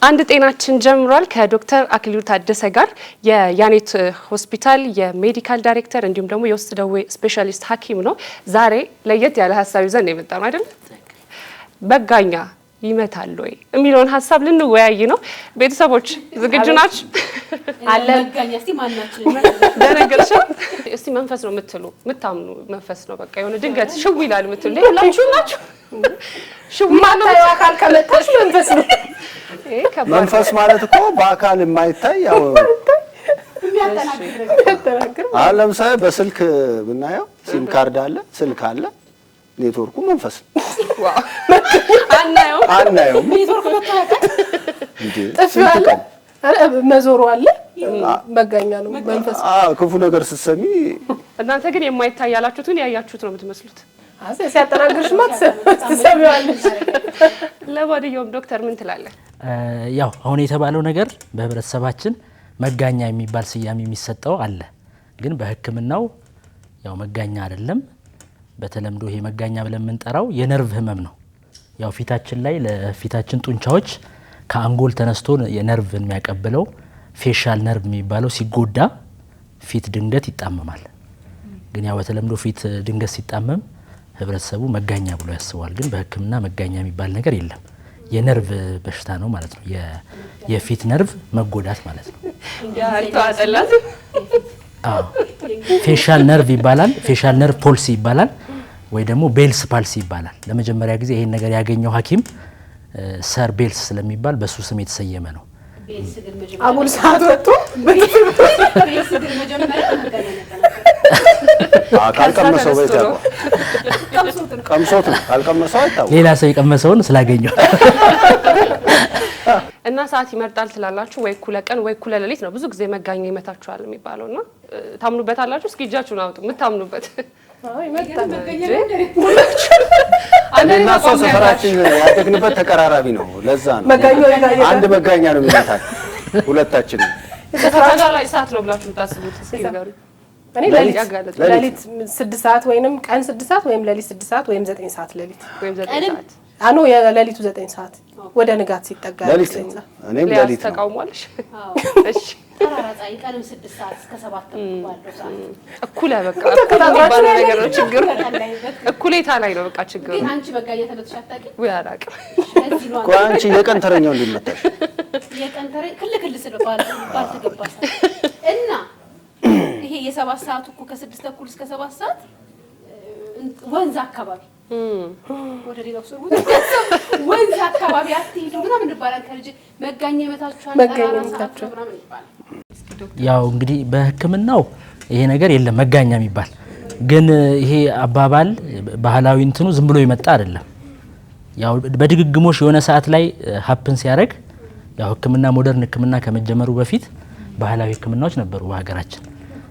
አንድ ጤናችን ጀምሯል ከዶክተር አክሊሉ ታደሰ ጋር የያኔት ሆስፒታል የሜዲካል ዳይሬክተር እንዲሁም ደግሞ የውስጥ ደዌ ስፔሻሊስት ሐኪም ነው። ዛሬ ለየት ያለ ሀሳብ ይዘን ነው የመጣነው አይደል? መጋኛ ይመታል ወይ የሚለውን ሀሳብ ልንወያይ ነው። ቤተሰቦች ዝግጁ ናችሁ? አለ መጋኛ እስቲ ማናችን ደረገሽ እስቲ መንፈስ ነው የምትሉ የምታምኑ መንፈስ ነው በቃ የሆነ ድንገት ሽው ይላል የምትሉ ሁላችሁ ናችሁ። ሽው ማለት አካል ከመጣሽ መንፈስ ነው። መንፈስ ማለት እኮ በአካል የማይታይ ያው የሚያጠናክር ለምሳሌ በስልክ ብናየው ሲም ካርድ አለ፣ ስልክ አለ፣ ኔትወርኩ መንፈስ ነው። አናየው ኔትወርክ መታወቅ እንዴ ጥፊው አለ መዞሩ አለ መጋኛ ነው መንፈስ። ክፉ ነገር ስትሰሚ እናንተ ግን የማይታይ ያላችሁትን ያያችሁት ነው የምትመስሉት። ሲያጠናግርሽ ማክሰ ትሰሚዋለሽ። ለማንኛውም ዶክተር ምን ትላለህ? ያው አሁን የተባለው ነገር በህብረተሰባችን መጋኛ የሚባል ስያሜ የሚሰጠው አለ። ግን በሕክምናው ያው መጋኛ አይደለም። በተለምዶ ይሄ መጋኛ ብለን የምንጠራው የነርቭ ህመም ነው። ያው ፊታችን ላይ ለፊታችን ጡንቻዎች ከአንጎል ተነስቶ የነርቭን የሚያቀብለው ፌሻል ነርቭ የሚባለው ሲጎዳ ፊት ድንገት ይጣመማል። ግን ያው በተለምዶ ፊት ድንገት ሲጣመም ህብረተሰቡ መጋኛ ብሎ ያስባል። ግን በሕክምና መጋኛ የሚባል ነገር የለም። የነርቭ በሽታ ነው ማለት ነው። የፊት ነርቭ መጎዳት ማለት ነው። ፌሻል ነርቭ ይባላል። ፌሻል ነርቭ ፖልሲ ይባላል ወይ ደግሞ ቤልስ ፓልሲ ይባላል። ለመጀመሪያ ጊዜ ይሄን ነገር ያገኘው ሐኪም ሰር ቤልስ ስለሚባል በሱ ስም የተሰየመ ነው። አጉል ሰዓት ወጥቶ ቤልስ ግን መጀመሪያ ካልቀመሰው በይታው ቀምሶት ነው ካልቀመሰው አይታወቅም። ሌላ ሰው የቀመሰውን ስላገኘው እና ሰዓት ይመርጣል ትላላችሁ ወይ እኩለ ቀን ወይ እኩለ ሌሊት ነው ብዙ ጊዜ መጋኛ ይመታችኋል የሚባለውና ታምኑበታላችሁ? እስኪ እጃችሁን አውጡ የምታምኑበት። እኔና እሷ ሰፈራችን ያደግንበት ተቀራራቢ ነው። ለዛ ነው አንድ መጋኛ ነው የሚመታል ሁለታችን። ሰፈራችን ላይ ሰዓት ነው ብላችሁ ታስቡት እስኪ ንገሩ። እኔ ሌሊት 6 ሰዓት ወይንም ቀን 6 ሰዓት ወይም ሌሊት 6 ሰዓት ወይም 9 ሰዓት ሌሊት ወይም 9 ሰዓት አኖ የሌሊቱ 9 ሰዓት ወደ ንጋት ሲጠጋ ሌሊት እኔም ሌሊት ተቃውሟልሽ። እሺ ተራራጣ ይቀርም 6 ሰዓት እስከ 7 ባለው ሰዓት እኩለ በቃ እኩለ ነገር ነው ችግሩ። እኩሌታ ላይ ነው በቃ ችግሩ። ግን አንቺ መጋኛ ተመትሽ አታውቂም ወይ? አላውቅም። እኮ አንቺ የቀን ተረኛው እንዲመታሽ የቀን ተረኝ ክልክል ስለባል ባልተገባሳ እና ይሄ የ7 ሰዓት እኮ ከ6 ተኩል እስከ 7 ሰዓት ወንዝ አካባቢ ወደ ሌላው ሰው ወንዝ አካባቢ አትሄዱ ምናምን ይባላል። ከልጅ መጋኛ ይመታችኋል ምናምን ይባላል። ያው እንግዲህ በሕክምናው ይሄ ነገር የለም መጋኛ የሚባል ግን ይሄ አባባል ባህላዊ እንትኑ ዝም ብሎ ይመጣ አይደለም። ያው በድግግሞሽ የሆነ ሰዓት ላይ ሀፕን ሲያደርግ ያው ሕክምና ሞደርን ሕክምና ከመጀመሩ በፊት ባህላዊ ሕክምናዎች ነበሩ በሀገራችን።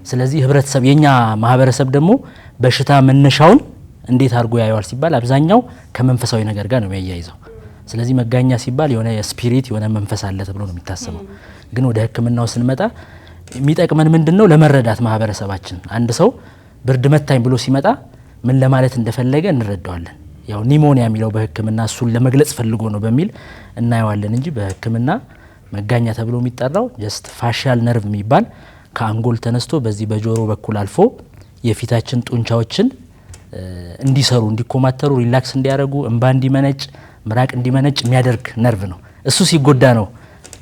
ስለዚህ ህብረተሰብ የኛ ማህበረሰብ ደግሞ በሽታ መነሻውን እንዴት አድርጎ ያየዋል ሲባል አብዛኛው ከመንፈሳዊ ነገር ጋር ነው የሚያያይዘው። ስለዚህ መጋኛ ሲባል የሆነ ስፒሪት የሆነ መንፈስ አለ ተብሎ ነው የሚታሰበው። ግን ወደ ህክምናው ስንመጣ የሚጠቅመን ምንድነው ለመረዳት ማህበረሰባችን አንድ ሰው ብርድ መታኝ ብሎ ሲመጣ ምን ለማለት እንደፈለገ እንረዳዋለን። ያው ኒሞኒያ የሚለው በህክምና እሱን ለመግለጽ ፈልጎ ነው በሚል እናየዋለን እንጂ በህክምና መጋኛ ተብሎ የሚጠራው ጀስት ፋሻል ነርቭ የሚባል ከአንጎል ተነስቶ በዚህ በጆሮ በኩል አልፎ የፊታችን ጡንቻዎችን እንዲሰሩ እንዲኮማተሩ ሪላክስ እንዲያደርጉ እንባ እንዲመነጭ ምራቅ እንዲመነጭ የሚያደርግ ነርቭ ነው። እሱ ሲጎዳ ነው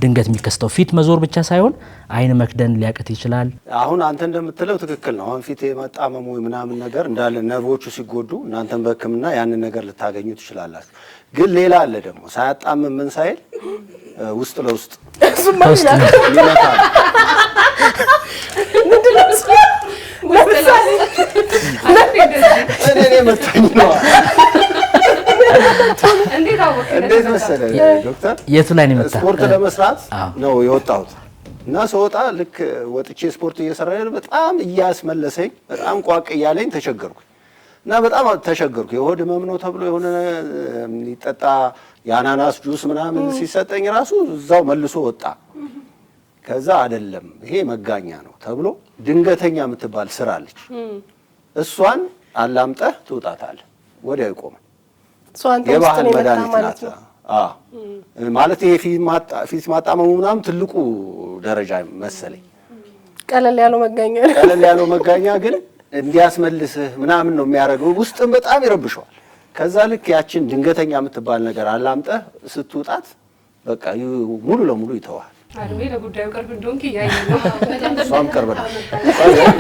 ድንገት የሚከስተው። ፊት መዞር ብቻ ሳይሆን አይን መክደን ሊያቅት ይችላል። አሁን አንተ እንደምትለው ትክክል ነው። አሁን ፊት የመጣመሙ ምናምን ነገር እንዳለ ነርቮቹ ሲጎዱ እናንተም በህክምና ያንን ነገር ልታገኙ ትችላላችሁ። ግን ሌላ አለ ደግሞ ሳያጣምም ምን ሳይል ውስጥ ለውስጥ ይመታል። እኔ መጣኝ ነው እንዴት መሰለህ ዶክተር የቱ ላይ ነው መጣ? ስፖርት ለመስራት ነው የወጣሁት እና ስወጣ ልክ ወጥቼ ስፖርት እየሰራሁ በጣም እያስመለሰኝ በጣም ቋቅ እያለኝ ተቸገርኩ እና በጣም ተቸገርኩ። የሆድ ህመም ነው ተብሎ የሆነ ይጠጣ የአናናስ ጁስ ምናምን ሲሰጠኝ ራሱ እዛው መልሶ ወጣ። ከዛ አይደለም ይሄ መጋኛ ነው ተብሎ ድንገተኛ የምትባል ስራ አለች። እሷን አላምጠህ ትውጣታለህ ወዲያው ይቆማል። ሷን ተስተን መድኃኒት ናት። ማለት ይሄ ፊት ማጣመሙ ምናምን ትልቁ ደረጃ መሰለኝ። ቀለል ያለው መጋኛ ግን እንዲያስመልስህ ምናምን ነው የሚያደርገው። ውስጥም በጣም ይረብሸዋል። ከዛ ልክ ያችን ድንገተኛ የምትባል ነገር አላምጠህ ስትውጣት በቃ ሙሉ ለሙሉ ይተዋል። አድሜ ለጉዳዩ ቅርብ እንደሆንክ እያየን ነው። እሷም ቅርብ ነው።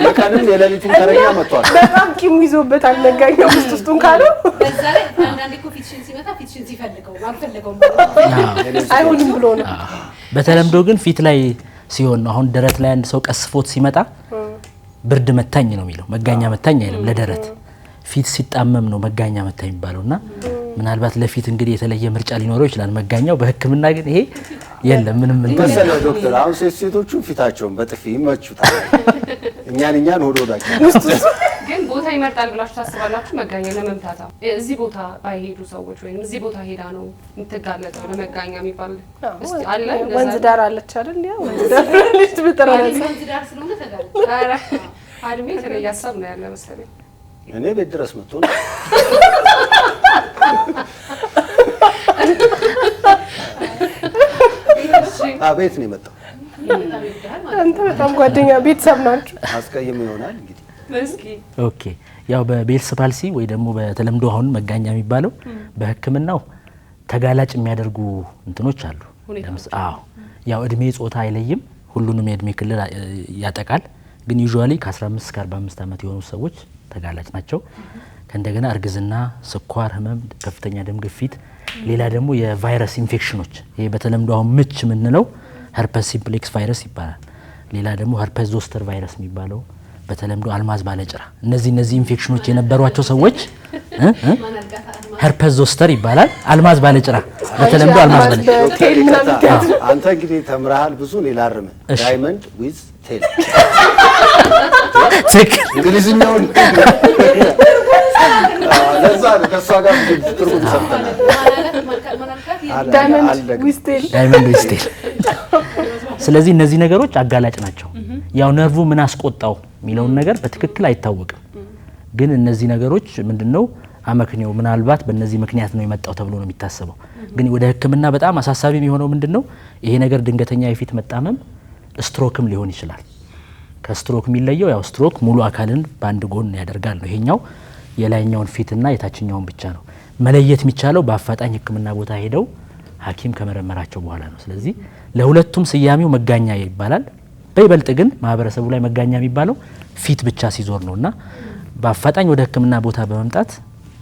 የቀንም የሌሊቱን ተረኛ መጥቷል። በጣም ቂም ይዞበታል መጋኛው ውስጡን ካለው። በዛ ላይ አንዳንዴ እኮ ፊትሽን ሲመታ ፊትሽን ሲፈልገው አልፈልገውም አይሆንም ብሎ ነው። በተለምዶ ግን ፊት ላይ ሲሆን ነው። አሁን ደረት ላይ አንድ ሰው ቀስፎት ሲመጣ ብርድ መታኝ ነው የሚለው፣ መጋኛ መታኝ አይልም ለደረት። ፊት ሲጣመም ነው መጋኛ መታኝ የሚባለውና ምናልባት ለፊት እንግዲህ የተለየ ምርጫ ሊኖረው ይችላል መጋኛው። በሕክምና ግን ይሄ የለም ምንም መሰለ ዶክተር። አሁን ሴቶቹ ፊታቸውን በጥፊ ይመቹታል፣ እኛን ወዳቸው ግን ቦታ ይመርጣል ብላችሁ ታስባላችሁ? መጋኛ ለመምታታ እዚህ ቦታ ባይሄዱ ሰዎች ወይም እዚህ ቦታ ሄዳ ነው የምትጋለጠው ለመጋኛ የሚባል እስቲ አለ። ወንዝ ዳር አለች አይደል? ያ ወንዝ ዳር ልጅ ብትራራስ ወንዝ ዳር ስለሆነ ተጋለጠ። አድሜ የተለየ ሀሳብ ነው ያለ መሰለኝ። እኔ ቤት ድረስ መጥቶ ነው ቤት ነው የመጣው። አንተ በጣም ጓደኛ ቤተሰብ ናችሁ። አስቀይም ይሆናል እንግዲህ። እስኪ ኦኬ፣ ያው በቤልስ ፓልሲ ወይ ደግሞ በተለምዶ አሁን መጋኛ የሚባለው በሕክምናው ተጋላጭ የሚያደርጉ እንትኖች አሉ። አዎ፣ ያው እድሜ ጾታ አይለይም፣ ሁሉንም የእድሜ ክልል ያጠቃል። ግን ዩዥዋሊ ከ15 እስከ 45 ዓመት የሆኑ ሰዎች ተጋላጭ ናቸው። ከእንደገና እርግዝና፣ ስኳር ህመም፣ ከፍተኛ ደም ግፊት፣ ሌላ ደግሞ የቫይረስ ኢንፌክሽኖች፣ ይሄ በተለምዶ አሁን ምች የምንለው ሄርፐስ ሲምፕሌክስ ቫይረስ ይባላል። ሌላ ደግሞ ሄርፐስ ዞስተር ቫይረስ የሚባለው በተለምዶ አልማዝ ባለጭራ። እነዚህ ኢንፌክሽኖች የነበሯቸው ሰዎች ሄርፐስ ዞስተር ይባላል። አልማዝ ባለጭራ በተለምዶ አልማዝ ባለጭራ። አንተ እንግዲህ ተምረሃል ብዙ። እኔ ላርምህ። ዳይመንድ ዊዝ ቴል እንግሊዝኛውን ለዛ ከእሷ ጋር ትርጉም ሰጥተናል። ዳይመንድ ዊዝ ቴል። ስለዚህ እነዚህ ነገሮች አጋላጭ ናቸው። ያው ነርቩ ምን አስቆጣው የሚለውን ነገር በትክክል አይታወቅም። ግን እነዚህ ነገሮች ምንድነው አመክንዮ ምናልባት በእነዚህ ምክንያት ነው የመጣው ተብሎ ነው የሚታሰበው። ግን ወደ ሕክምና በጣም አሳሳቢ የሚሆነው ምንድነው ይሄ ነገር ድንገተኛ የፊት መጣመም ስትሮክም ሊሆን ይችላል። ከስትሮክ የሚለየው ያው ስትሮክ ሙሉ አካልን በአንድ ጎን ያደርጋል ነው። ይሄኛው የላይኛውን ፊትና የታችኛውን ብቻ ነው መለየት የሚቻለው። በአፋጣኝ ሕክምና ቦታ ሄደው ሐኪም ከመረመራቸው በኋላ ነው። ስለዚህ ለሁለቱም ስያሜው መጋኛ ይባላል። በይበልጥ ግን ማህበረሰቡ ላይ መጋኛ የሚባለው ፊት ብቻ ሲዞር ነውና በአፋጣኝ ወደ ሕክምና ቦታ በመምጣት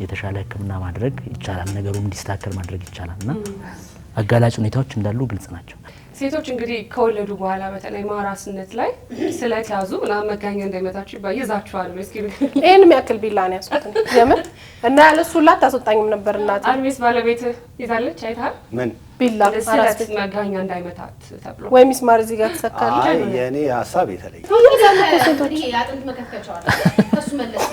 የተሻለ ሕክምና ማድረግ ይቻላል። ነገሩ እንዲስተካከል ማድረግ ይቻላልና አጋላጭ ሁኔታዎች እንዳሉ ግልጽ ናቸው። ሴቶች እንግዲህ ከወለዱ በኋላ በተለይ ማራስነት ላይ ስለተያዙ ምናምን መጋኛ እንዳይመታችሁ ይዛችኋል። እስኪ ይሄን የሚያክል ቢላ ነው ያስቆጥኝ የምር እና ያለሱላት ታስወጣኝም ነበር እናቴ። አልሚስ ባለቤት ይዛለች አይታል ምን ቢላ አራስ መጋኛ እንዳይመታት ተብሎ ወይ ሚስማር እዚህ ጋር ተሰካለ። አይ የኔ ሐሳብ የተለየ ይሄ የአጥንት መከፈቻው አለ እሱ መለስ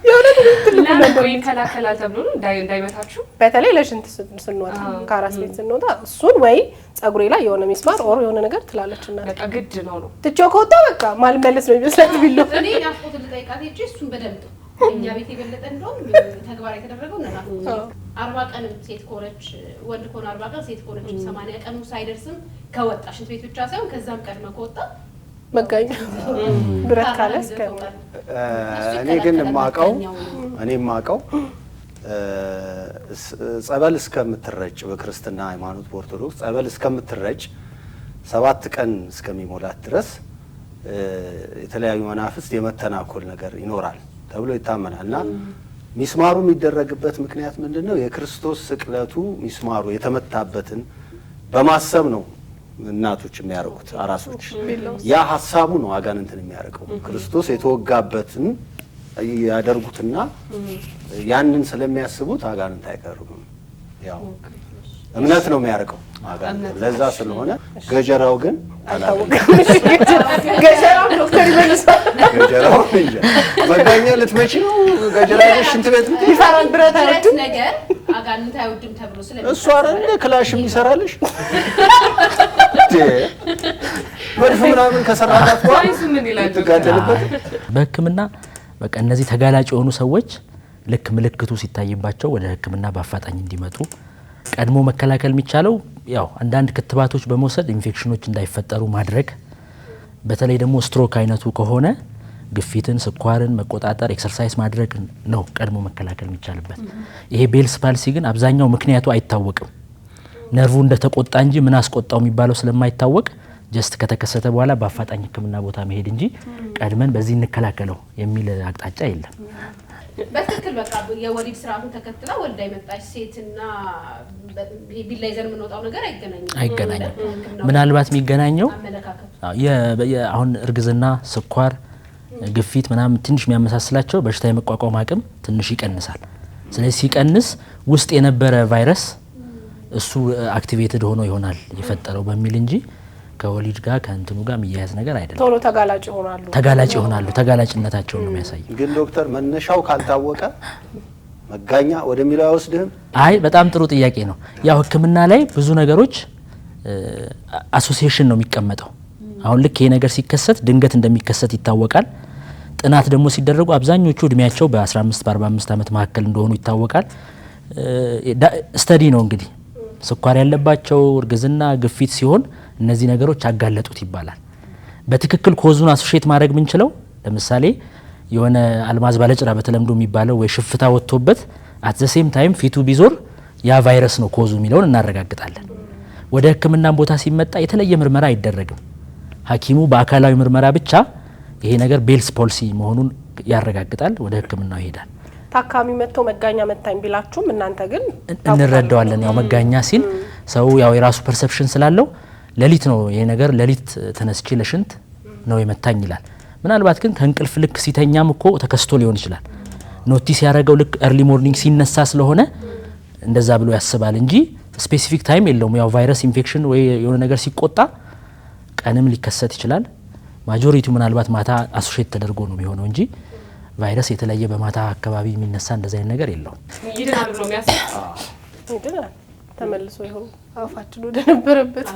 የሆነ ትልቁ ነበር ይከላከላል ተብሎ እንዳይመታችሁ። በተለይ ለሽንት ስንወጣ ከአራስ ቤት ስንወጣ እሱን ወይ ጸጉሬ ላይ የሆነ ሚስማር ኦር የሆነ ነገር ትላለች እና በቃ ግድ ነው ትቼው ከወጣ በቃ ማልመለስ ነው የሚመስለኝ ቢሎ። እኔ ናፍቆት ልጠይቃት ሄጄ እሱን በደንብ እኛ ቤት የበለጠ እንደውም ተግባር የተደረገው እና 40 ቀን ሴት ከሆነች ወንድ ከሆነ 40 ቀን ሴት ከሆነች 80 ቀኑ ሳይደርስም ከወጣ ሽንት ቤት ብቻ ሳይሆን ከዛም ቀድመ ከወጣ መጋኛ ብረት ካለ እስከ እኔ ግን የማውቀው ጸበል እስከምትረጭ በክርስትና ሃይማኖት በኦርቶዶክስ ጸበል እስከምትረጭ 7 ቀን እስከሚሞላት ድረስ የተለያዩ መናፍስት የመተናኮል ነገር ይኖራል ተብሎ ይታመናል። እና ሚስማሩ የሚደረግበት ምክንያት ምንድነው? የክርስቶስ ስቅለቱ ሚስማሩ የተመታበትን በማሰብ ነው እናቶች የሚያደርጉት አራሶች። ያ ሐሳቡ ነው አጋንንትን የሚያደርገው። ክርስቶስ የተወጋበትን ያደርጉትና ያንን ስለሚያስቡት አጋንንት አይቀርቡም። ያው እምነት ነው የሚያደርገው አጋንንት። ለዛ ስለሆነ ገጀራው ግን ገጀራው ዶክተር ይመልሳል። ገጀራው እንጂ መጋኛ ልትመጪ ነው ገጀራ ሽንት ቤት ይፈራል። ብረት አይወድም ነገር አጋንንት አይወድም ተብሎ ስለሚሰራ እሱ አይደል ክላሽም ይሰራልሽ ወርፍ ምናምን ከሰራላት ወይስ ምን ይላል ትጋደልበት። በሕክምና በቃ እነዚህ ተጋላጭ የሆኑ ሰዎች ልክ ምልክቱ ሲታይባቸው ወደ ሕክምና በአፋጣኝ እንዲመጡ ቀድሞ መከላከል የሚቻለው ያው አንዳንድ ክትባቶች በመውሰድ ኢንፌክሽኖች እንዳይፈጠሩ ማድረግ፣ በተለይ ደግሞ ስትሮክ አይነቱ ከሆነ ግፊትን፣ ስኳርን መቆጣጠር፣ ኤክሰርሳይዝ ማድረግ ነው ቀድሞ መከላከል የሚቻልበት። ይሄ ቤልስ ፓልሲ ግን አብዛኛው ምክንያቱ አይታወቅም። ነርቭ እንደተቆጣ እንጂ ምን አስቆጣው የሚባለው ስለማይታወቅ ጀስት ከተከሰተ በኋላ በአፋጣኝ ሕክምና ቦታ መሄድ እንጂ ቀድመን በዚህ እንከላከለው የሚል አቅጣጫ የለም። በትክክል በቃ የወሊድ ስርዓቱን ተከትላ ወልዳ የመጣች ሴትና ቢላ ይዘን የምንወጣው ነገር አይገናኝም። ምናልባት የሚገናኘው አሁን እርግዝና፣ ስኳር፣ ግፊት ምናምን ትንሽ የሚያመሳስላቸው በሽታ የመቋቋም አቅም ትንሽ ይቀንሳል። ስለዚህ ሲቀንስ ውስጥ የነበረ ቫይረስ እሱ አክቲቬትድ ሆኖ ይሆናል የፈጠረው በሚል እንጂ ከወሊድ ጋር ከእንትኑ ጋር የሚያያዝ ነገር አይደለም። ቶሎ ተጋላጭ ይሆናሉ። ተጋላጭነታቸውን ነው የሚያሳየው። ግን ዶክተር መነሻው ካልታወቀ መጋኛ ወደሚለው አይወስድህም? አይ በጣም ጥሩ ጥያቄ ነው። ያው ሕክምና ላይ ብዙ ነገሮች አሶሲዬሽን ነው የሚቀመጠው። አሁን ልክ ይሄ ነገር ሲከሰት ድንገት እንደሚከሰት ይታወቃል። ጥናት ደግሞ ሲደረጉ አብዛኞቹ እድሜያቸው በ15 በ45 ዓመት መካከል እንደሆኑ ይታወቃል። ስተዲ ነው እንግዲህ ስኳር ያለባቸው እርግዝና፣ ግፊት ሲሆን እነዚህ ነገሮች አጋለጡት ይባላል። በትክክል ኮዙን አሶሺየት ማድረግ የምንችለው ለምሳሌ የሆነ አልማዝ ባለጭራ በተለምዶ የሚባለው ወይ ሽፍታ ወጥቶበት አት ዘ ሴም ታይም ፊቱ ቢዞር ያ ቫይረስ ነው ኮዙ የሚለውን እናረጋግጣለን። ወደ ህክምና ቦታ ሲመጣ የተለየ ምርመራ አይደረግም። ሐኪሙ በአካላዊ ምርመራ ብቻ ይሄ ነገር ቤልስ ፖልሲ መሆኑን ያረጋግጣል። ወደ ህክምናው ይሄዳል። ታካሚ መጥቶ መጋኛ መታኝ ቢላችሁም እናንተ ግን እንረዳዋለን። ያው መጋኛ ሲል ሰው ያው የራሱ ፐርሰፕሽን ስላለው ሌሊት ነው ይሄ ነገር ሌሊት ተነስቼ ለሽንት ነው የመታኝ ይላል። ምናልባት ግን ከእንቅልፍ ልክ ሲተኛም እኮ ተከስቶ ሊሆን ይችላል። ኖቲስ ያደረገው ልክ ኤርሊ ሞርኒንግ ሲነሳ ስለሆነ እንደዛ ብሎ ያስባል እንጂ ስፔሲፊክ ታይም የለውም። ያው ቫይረስ ኢንፌክሽን ወይ የሆነ ነገር ሲቆጣ ቀንም ሊከሰት ይችላል። ማጆሪቲው ምናልባት ማታ አሶሺየት ተደርጎ ነው የሚሆነው እንጂ ቫይረስ የተለየ በማታ አካባቢ የሚነሳ እንደዛ አይነት ነገር የለውም። ይድናል ብሎ የሚያስብ ይድናል። ተመልሶ ይሁን አፋችን ወደ ነበረበት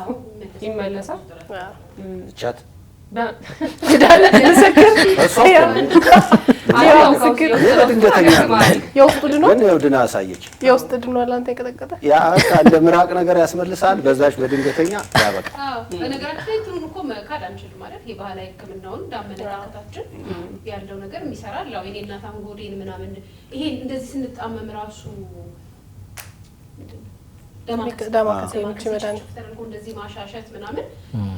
ይመለሳል። ቻት ድና አሳየች። የውስጥ ድኗል። አንተ የቀጠቀጠ ያ ካለ ምራቅ ነገር ያስመልሳል። በዛች በድንገተኛ ያበቃ። በነገራችን ላይ እንትኑን እኮ መካድ አንችልም ማለት የባህላዊ ሕክምናውን እንዳመለካከታችን ያለው ነገር የሚሰራል። ያው የኔ እናት አንጎዴን ምናምን ይሄን እንደዚህ ስንጣመም ራሱ ዳማከሴ መድኃኒት ተደርጎ እንደዚህ ማሻሸት ምናምን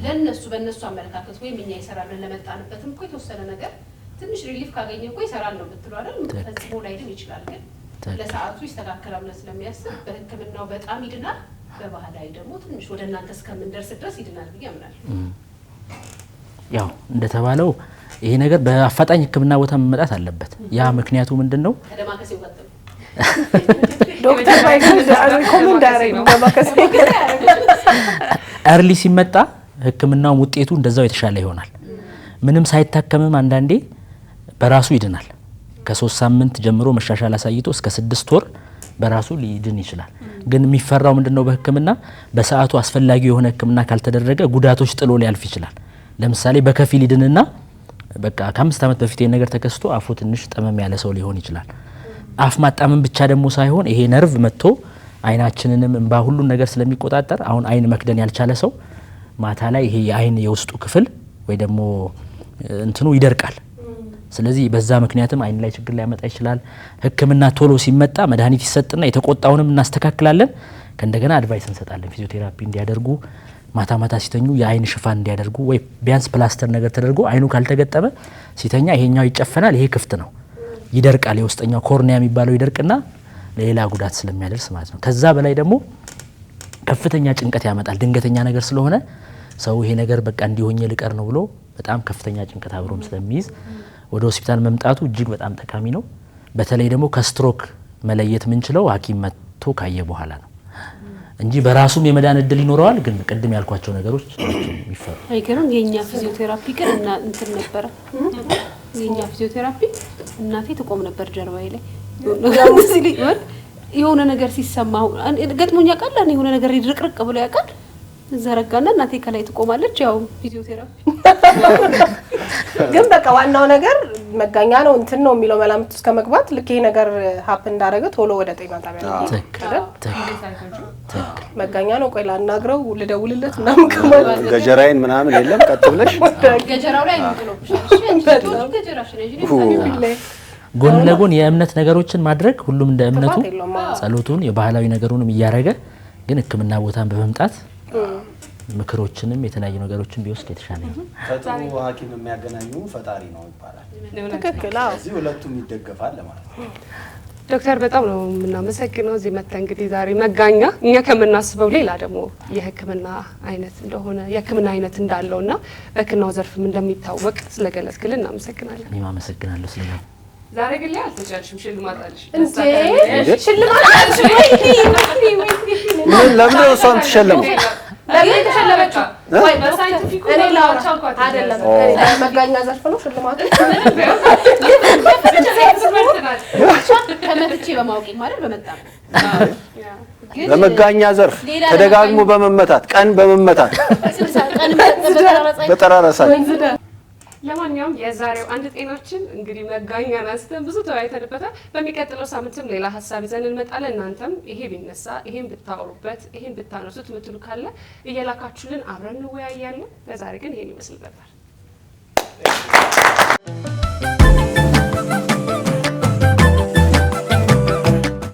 ለነሱ በእነሱ አመለካከት ወይም እኛ ይሰራልን ለመጣንበትም እኮ የተወሰነ ነገር ትንሽ ሪሊፍ ካገኘ እኮ ይሰራል ነው የምትለው አይደል? ፈጽሞ ላይድን ይችላል፣ ግን ለሰዓቱ ይስተካከላል ብለን ስለሚያስብ በሕክምናው በጣም ይድናል። በባህላዊ ደግሞ ትንሽ ወደ እናንተ እስከምንደርስ ድረስ ይድናል ብዬ አምናለሁ። ያው እንደተባለው ይሄ ነገር በአፋጣኝ ሕክምና ቦታ መመጣት አለበት። ያ ምክንያቱ ምንድነው? ከደማከሴው ቀጥሎ ዶክተር ባይገር ሪኮመንድ ያደረገ ደማከሴ ኤርሊ ሲመጣ ሕክምናው ውጤቱ እንደዛው የተሻለ ይሆናል። ምንም ሳይታከምም አንዳንዴ በራሱ ይድናል። ከ3 ሳምንት ጀምሮ መሻሻል አሳይቶ እስከ 6 ወር በራሱ ሊድን ይችላል። ግን የሚፈራው ምንድነው? በሕክምና በሰዓቱ አስፈላጊ የሆነ ሕክምና ካልተደረገ ጉዳቶች ጥሎ ሊያልፍ ይችላል። ለምሳሌ በከፊል ይድንና በቃ ከ5 ዓመት በፊት ይሄን ነገር ተከስቶ አፉ ትንሽ ጠመም ያለ ሰው ሊሆን ይችላል። አፍ ማጣመም ብቻ ደግሞ ሳይሆን ይሄ ነርቭ መጥቶ አይናችንንም እንባ ሁሉን ነገር ስለሚቆጣጠር አሁን አይን መክደን ያልቻለ ሰው ማታ ላይ ይሄ የአይን የውስጡ ክፍል ወይ ደግሞ እንትኑ ይደርቃል። ስለዚህ በዛ ምክንያትም አይን ላይ ችግር ሊያመጣ ይችላል። ሕክምና ቶሎ ሲመጣ መድኃኒት ይሰጥና የተቆጣውንም እናስተካክላለን። ከእንደገና አድቫይስ እንሰጣለን ፊዚዮቴራፒ እንዲያደርጉ፣ ማታ ማታ ሲተኙ የአይን ሽፋን እንዲያደርጉ ወይ ቢያንስ ፕላስተር ነገር ተደርጎ አይኑ ካልተገጠመ ሲተኛ ይሄኛው ይጨፈናል፣ ይሄ ክፍት ነው ይደርቃል። የውስጠኛው ኮርኒያ የሚባለው ይደርቅና ለሌላ ጉዳት ስለሚያደርስ ማለት ነው። ከዛ በላይ ደግሞ ከፍተኛ ጭንቀት ያመጣል። ድንገተኛ ነገር ስለሆነ ሰው ይሄ ነገር በቃ እንዲሆኜ ልቀር ነው ብሎ በጣም ከፍተኛ ጭንቀት አብሮም ስለሚይዝ ወደ ሆስፒታል መምጣቱ እጅግ በጣም ጠቃሚ ነው። በተለይ ደግሞ ከስትሮክ መለየት የምንችለው ሐኪም መጥቶ ካየ በኋላ ነው እንጂ በራሱም የመዳን እድል ይኖረዋል። ግን ቅድም ያልኳቸው ነገሮች ይፈሩ አይገርም። የኛ ፊዚዮቴራፒ ግን እና እንትን ነበረ። የኛ ፊዚዮቴራፒ እናቴ ትቆም ነበር ጀርባዬ ላይ የሆነ ነገር ሲሰማው ገጥሞኛ ቃል የሆነ ነገር ይድርቅርቅ ብሎ ያውቃል። ዘረጋና እናቴ ከላይ ትቆማለች። ያው ፊዚዮቴራፒ ግን በቃ ዋናው ነገር መጋኛ ነው እንትን ነው የሚለው መላምት እስከ መግባት ልክ ይሄ ነገር ሀፕ እንዳደረገ ቶሎ ወደ ጤና ጣቢያ ነው መጋኛ ነው። ቆይ ላናግረው ልደውልለት ምናምን ከማለት ገጀራይን ምናምን የለም ቀጥ ብለሽ ገጀራው ላይ እንጥሎብሻል። ገጀራሽ ነኝ ጎን ለጎን የእምነት ነገሮችን ማድረግ ሁሉም እንደ እምነቱ ጸሎቱን የባህላዊ ነገሩንም እያረገ ግን ሕክምና ቦታን በመምጣት ምክሮችንም የተለያዩ ነገሮችን ቢወስድ የተሻለ ነው። ፈጥሩ ሐኪም የሚያገናኙ ፈጣሪ ነው ይባላል። ትክክል። እዚህ ሁለቱም ይደገፋል ማለት ነው። ዶክተር በጣም ነው የምናመሰግነው እዚህ መጣ እንግዲህ ዛሬ መጋኛ እኛ ከምናስበው ሌላ ደግሞ የሕክምና አይነት እንደሆነ የሕክምና አይነት እንዳለውና በሕክምናው ዘርፍም እንደሚታወቅ ስለገለጽክልን እናመሰግናለን። እኔም አመሰግናለሁ ስለዚህ ዛሬ ግን ላይ አልተቻልሽም፣ ሽልማት አለሽ እንዴ? ሽልማት አለሽ ወይ? ምን ለምን ነው እሷን ተሸለመው? ለምን ተሸለመችው? ወይ በሳይንቲፊክ እኔ ላውራ ቻልኳት አይደለም መጋኛ ዘርፍ ነው ሽልማቱ። ተመትቼ በማወቅ ማለት በመጣም ለመጋኛ ዘርፍ ተደጋግሞ በመመታት ቀን በመመታት በጠራራሳ ለማንኛውም የዛሬው አንድ ጤናችን እንግዲህ መጋኛን አንስተን ብዙ ተወያይተንበታል። በሚቀጥለው ሳምንትም ሌላ ሀሳብ ይዘን እንመጣለን። እናንተም ይሄ ቢነሳ ይሄን ብታወሩበት ይሄን ብታነሱት ምትሉ ካለ እየላካችሁልን አብረን እንወያያለን። ለዛሬ ግን ይሄን ይመስል ነበር።